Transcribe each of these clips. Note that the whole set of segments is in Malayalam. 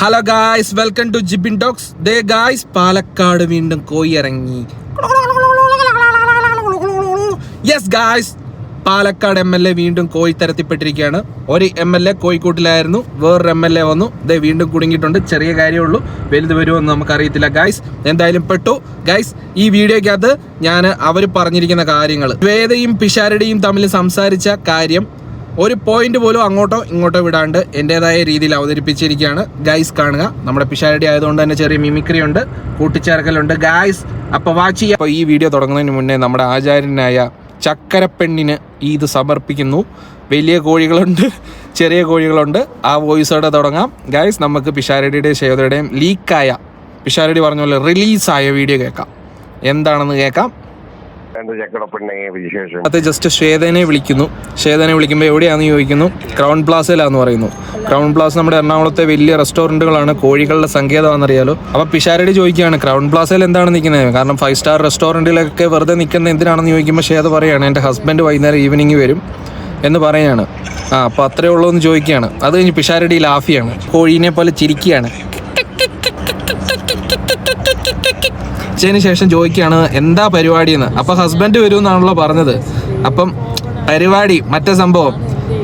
Hello guys, welcome to Jibin talks. ദേ ഗായ്സ്, പാലക്കാട് വീണ്ടും കോയി ഇറങ്ങി. യെസ് ഗായ്സ്, പാലക്കാട് MLA വീണ്ടും കോയി തരത്തിപ്പെട്ടിരിക്കുകയാണ്. ഒരു MLA കോഴിക്കോട്ടിലായിരുന്നു, വേറൊരു MLA വന്നു. ദേ വീണ്ടും കുടുങ്ങിയിട്ടുണ്ട്. ചെറിയ കാര്യമുള്ളൂ, വലുത് വരുമെന്ന് നമുക്കറിയത്തില്ല ഗായ്സ്. എന്തായാലും പെട്ടു ഗായ്സ്. ഈ വീഡിയോയ്ക്കകത്ത് ഞാൻ അവർ പറഞ്ഞിരിക്കുന്ന കാര്യങ്ങൾ, ശ്വേതയും പിഷാരടിയും തമ്മിൽ സംസാരിച്ച കാര്യം ഒരു പോയിന്റ് പോലും അങ്ങോട്ടോ ഇങ്ങോട്ടോ വിടാണ്ട് എൻ്റെതായ രീതിയിൽ അവതരിപ്പിച്ചിരിക്കുകയാണ് ഗൈസ്. കാണുക. നമ്മുടെ പിഷാരടി ആയതുകൊണ്ട് തന്നെ ചെറിയ മിമിക്രി ഉണ്ട്, കൂട്ടിച്ചേർക്കലുണ്ട് ഗൈസ്. അപ്പോൾ വാച്ച് ചെയ്യുക. അപ്പോൾ ഈ വീഡിയോ തുടങ്ങുന്നതിന് മുന്നേ നമ്മുടെ ആചാര്യനായ ചക്കരപ്പെണ്ണിന് ഇത് സമർപ്പിക്കുന്നു. വലിയ കോഴികളുണ്ട്, ചെറിയ കോഴികളുണ്ട്. ആ വോയിസോടെ തുടങ്ങാം ഗൈസ്. നമുക്ക് പിഷാരടിയുടെയും ശ്വേതയുടെയും ലീക്കായ, പിഷാരടി പറഞ്ഞ പോലെ റിലീസായ വീഡിയോ കേൾക്കാം. എന്താണെന്ന് കേൾക്കാം. അത് ജസ്റ്റ് ശ്വേതനെ വിളിക്കുന്നു. ശ്വേതനെ വിളിക്കുമ്പോൾ എവിടെയാണെന്ന് ചോദിക്കുന്നു. ക്രൗൺ പ്ലാസയിലാന്ന് പറയുന്നു. ക്രൗൺ പ്ലാസ നമ്മുടെ എറണാകുളത്തെ വലിയ റെസ്റ്റോറൻറ്റുകളാണ്, കോഴികളുടെ സങ്കേതമാണെന്നറിയാലോ. അപ്പോൾ പിഷാരടി ചോദിക്കുകയാണ് ക്രൗൺ പ്ലാസയിൽ എന്താണ് നിൽക്കുന്നത്, കാരണം 5 സ്റ്റാർ റെസ്റ്റോറൻറ്റിലൊക്കെ വെറുതെ നിൽക്കുന്നത് എന്തിനാണെന്ന് ചോദിക്കുമ്പോൾ ശ്വേത പറയുകയാണ് എൻ്റെ ഹസ്ബൻഡ് വൈകുന്നേരം ഈവനിങ് വരും എന്ന് പറയുകയാണ്. അപ്പോൾ അത്രേ ഉള്ളൂ എന്ന് ചോദിക്കുകയാണ്. അത് കഴിഞ്ഞ് പിഷാരടി ലാഫിയാണ്, കോഴീനെ പോലെ ചിരിക്കുകയാണ്. ശേഷം ചോദിക്കുകയാണ് എന്താ പരിപാടിയെന്ന്. അപ്പം ഹസ്ബൻഡ് വരും എന്നാണല്ലോ പറഞ്ഞത്. അപ്പം പരിപാടി മറ്റേ സംഭവം,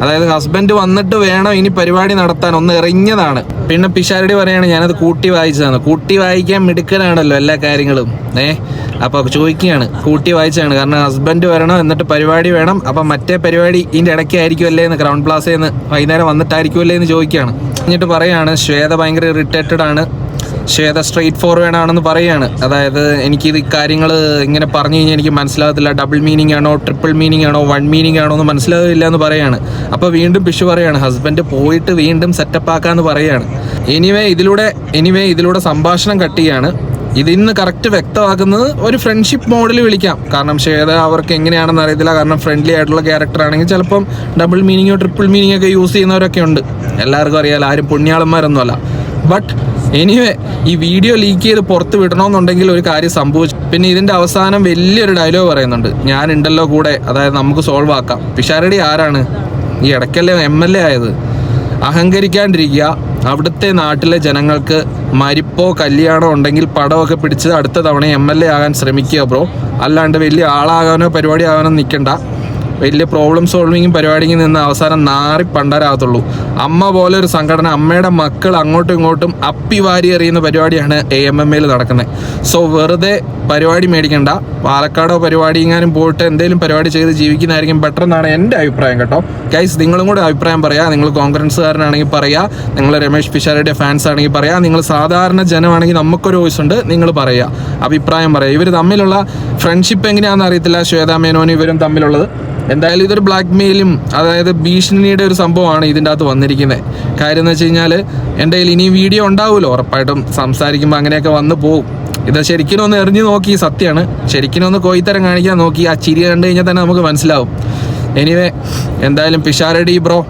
അതായത് ഹസ്ബൻഡ് വന്നിട്ട് വേണം ഇനി പരിപാടി നടത്താൻ, ഒന്ന് എറിഞ്ഞതാണ്. പിന്നെ പിഷാരടി പറയാണ് ഞാനത് കൂട്ടി വായിച്ചതാണ്. കൂട്ടി വായിക്കാൻ മിടുക്കനാണല്ലോ എല്ലാ കാര്യങ്ങളും. അപ്പോൾ ചോദിക്കുകയാണ് കൂട്ടി വായിച്ചാണ്, കാരണം ഹസ്ബൻഡ് വരണം, എന്നിട്ട് പരിപാടി വേണം. അപ്പം മറ്റേ പരിപാടി ഇതിൻ്റെ ഇടയ്ക്കായിരിക്കുമല്ലേ എന്ന്, ക്രൗൺ പ്ലാസയിൽ നിന്ന് വൈകുന്നേരം വന്നിട്ടായിരിക്കുമല്ലേ എന്ന് ചോദിക്കുകയാണ്. എന്നിട്ട് പറയാണ് ശ്വേത ഭയങ്കര ഇറിറ്റേറ്റഡ് ആണ്, ശ്വേത സ്ട്രെയിറ്റ് ഫോർവേഡ് ആണെന്ന് പറയുകയാണ്. അതായത് എനിക്കിത് കാര്യങ്ങൾ ഇങ്ങനെ പറഞ്ഞു കഴിഞ്ഞാൽ എനിക്ക് മനസ്സിലാകത്തില്ല, ഡബിൾ മീനിങ് ആണോ ട്രിപ്പിൾ മീനിങ് ആണോ 1 മീനിങ് ആണോ എന്ന് മനസ്സിലാകില്ല എന്ന് പറയുകയാണ്. അപ്പോൾ വീണ്ടും പിഷു പറയാണ് ഹസ്ബൻഡ് പോയിട്ട് വീണ്ടും സെറ്റപ്പ് ആക്കാമെന്ന് പറയുകയാണ്. എനിവേ ഇതിലൂടെ സംഭാഷണം കട്ട് ചെയ്യാണ്. ഇതിന്ന് കറക്റ്റ് വ്യക്തമാക്കുന്നത് ഒരു ഫ്രണ്ട്ഷിപ്പ് മോഡിൽ വിളിക്കാം. കാരണം ശ്വേത അവർക്ക് എങ്ങനെയാണെന്ന് അറിയത്തില്ല, കാരണം ഫ്രണ്ട്ലി ആയിട്ടുള്ള ക്യാരക്ടർ ആണെങ്കിൽ ചിലപ്പം ഡബിൾ മീനിങ്ങോ ട്രിപ്പിൾ മീനിങ് ഒക്കെ യൂസ് ചെയ്യുന്നവരൊക്കെ ഉണ്ട്, എല്ലാവർക്കും അറിയാലോ, ആരും പുണ്യാളന്മാരൊന്നുമല്ല. ബട്ട് എനിവേ ഈ വീഡിയോ ലീക്ക് ചെയ്ത് പുറത്ത് വിടണമെന്നുണ്ടെങ്കിൽ ഒരു കാര്യം സംഭവിച്ചു. പിന്നെ ഇതിൻ്റെ അവസാനം വലിയൊരു ഡയലോഗ് പറയുന്നുണ്ട്, ഞാനുണ്ടല്ലോ കൂടെ, അതായത് നമുക്ക് സോൾവ് ആക്കാം. പിഷാരടി ആരാണ്, ഈ ഇടയ്ക്കല്ലേ MLA ആയത്. അഹങ്കരിക്കാണ്ടിരിക്കുക. അവിടുത്തെ നാട്ടിലെ ജനങ്ങൾക്ക് മരിപ്പോ കല്യാണോ ഉണ്ടെങ്കിൽ പടമൊക്കെ പിടിച്ച് അടുത്ത തവണ MLA ആകാൻ ശ്രമിക്കുക ബ്രോ. അല്ലാണ്ട് വലിയ ആളാകാനോ പരിപാടി ആകാനോ നിൽക്കണ്ട. വലിയ പ്രോബ്ലം സോൾവിങ്ങും പരിപാടിയിൽ നിന്ന് അവസാനം നാറി പണ്ടാരാകത്തുള്ളൂ. അമ്മ പോലെ ഒരു സംഘടന, അമ്മയുടെ മക്കൾ അങ്ങോട്ടും ഇങ്ങോട്ടും അപ്പി വാരി എറിയുന്ന പരിപാടിയാണ് AMMയിൽ നടക്കുന്നത്. സോ വെറുതെ പരിപാടി മേടിക്കണ്ട. പാലക്കാടോ പരിപാടി എങ്ങാനും പോയിട്ട് എന്തെങ്കിലും പരിപാടി ചെയ്ത് ജീവിക്കുന്നതായിരിക്കും ബെറ്റർ എന്നാണ് എൻ്റെ അഭിപ്രായം കേട്ടോ. ഗൈസ്, നിങ്ങളും കൂടെ അഭിപ്രായം പറയാം. നിങ്ങൾ കോൺഗ്രസ്സുകാരനാണെങ്കിൽ പറയാം, നിങ്ങൾ രമേശ് പിഷാരടിയുടെ ഫാൻസ് ആണെങ്കിൽ പറയാം, നിങ്ങൾ സാധാരണ ജനമാണെങ്കിൽ നമുക്കൊരു വോയിസ് ഉണ്ട്, നിങ്ങൾ പറയാം, അഭിപ്രായം പറയാം. ഇവർ തമ്മിലുള്ള ഫ്രണ്ട്ഷിപ്പ് എങ്ങനെയാണെന്ന് അറിയത്തില്ല, ശ്വേത മേനോനും ഇവരും തമ്മിലുള്ളത്. എന്തായാലും ഇതൊരു ബ്ലാക്ക് മെയിലും, അതായത് ഭീഷണിയുടെ ഒരു സംഭവമാണ് ഇതിൻ്റെ അകത്ത് വന്നിരിക്കുന്നത്. കാര്യം എന്ന് വെച്ച് കഴിഞ്ഞാൽ എൻ്റെ കയ്യിൽ ഇനി വീഡിയോ ഉണ്ടാവുമല്ലോ, ഉറപ്പായിട്ടും സംസാരിക്കുമ്പോൾ അങ്ങനെയൊക്കെ വന്ന് പോകും. ഇത് ശരിക്കും ഒന്ന് എറിഞ്ഞു നോക്കി, സത്യമാണ്, ശരിക്കും ഒന്ന് കോയിത്തരം കാണിക്കാൻ നോക്കി. ആ ചിരി കണ്ടു കഴിഞ്ഞാൽ തന്നെ നമുക്ക് മനസ്സിലാവും. എനിവേ എന്തായാലും പിഷാരടി ബ്രോ,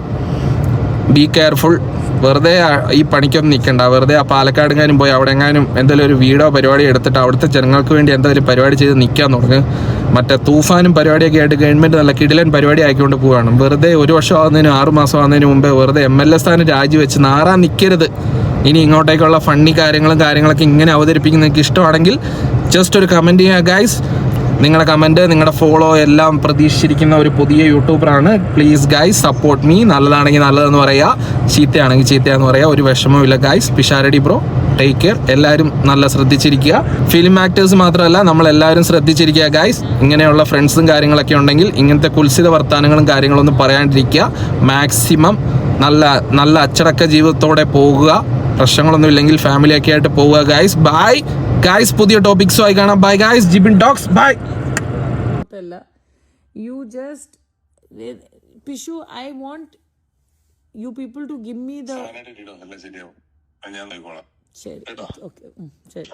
ബി കെയർഫുൾ. വെറുതെ ഈ പണിക്കൊന്നും നിൽക്കണ്ട. വെറുതെ ആ പാലക്കാടെങ്ങാനും പോയി അവിടെ എങ്ങാനും എന്തെങ്കിലും ഒരു വീഡിയോ പരിപാടി എടുത്തിട്ട് അവിടുത്തെ ജനങ്ങൾക്ക് വേണ്ടി എന്തെങ്കിലും പരിപാടി ചെയ്ത് നിൽക്കാൻ തുടങ്ങും. മറ്റേ തൂഫാനും പരിപാടിയൊക്കെ ആയിട്ട് ഗവൺമെൻറ് നല്ല കിടിലൻ പരിപാടി ആക്കിക്കൊണ്ട് പോവുകയാണ്. വെറുതെ 1 വർഷം ആകുന്നതിനും 6 മാസം ആകുന്നതിന് മുമ്പേ വെറുതെ MLA സ്ഥാനം രാജിവെച്ച് നാറാൻ നിൽക്കരുത്. ഇനി ഇങ്ങോട്ടേക്കുള്ള ഫണ്ണി കാര്യങ്ങളൊക്കെ ഇങ്ങനെ അവതരിപ്പിക്കുന്ന നിങ്ങൾക്ക് ഇഷ്ടമാണെങ്കിൽ ജസ്റ്റ് ഒരു കമൻറ്റ് ചെയ്യുക ഗൈസ്. നിങ്ങളുടെ കമൻറ്റ്, നിങ്ങളുടെ ഫോളോ എല്ലാം പ്രതീക്ഷിച്ചിരിക്കുന്ന ഒരു പുതിയ യൂട്യൂബറാണ്. Please guys support me. നല്ലതാണെങ്കിൽ നല്ലതെന്ന് പറയുക, ചീത്തയാണെങ്കിൽ ചീത്തയാന്ന് പറയുക, ഒരു വിഷമമില്ല guys. Pisharody bro, take care. എല്ലാവരും നല്ല ശ്രദ്ധിച്ചിരിക്കുക. ഫിലിം ആക്ടേഴ്സ് മാത്രമല്ല, നമ്മളെല്ലാവരും ശ്രദ്ധിച്ചിരിക്കുക ഗൈസ്. ഇങ്ങനെയുള്ള ഫ്രണ്ട്സും കാര്യങ്ങളൊക്കെ ഉണ്ടെങ്കിൽ ഇങ്ങനത്തെ കുൽസിത വർത്തമാനങ്ങളും കാര്യങ്ങളൊന്നും പറയാണ്ടിരിക്കുക. മാക്സിമം നല്ല അച്ചടക്ക ജീവിതത്തോടെ പോകുക. പ്രശ്നങ്ങളൊന്നും ഇല്ലെങ്കിൽ ഫാമിലിയൊക്കെ ആയിട്ട് പോവുക ഗൈസ്. ബൈ ഗൈസ്, പുതിയ ടോപ്പിക്സുമായി കാണാം. Bye guys, Jibin talks. Bye. You just Pishu, I want you people to give me the. ശരി, ഓക്കെ, ശരി.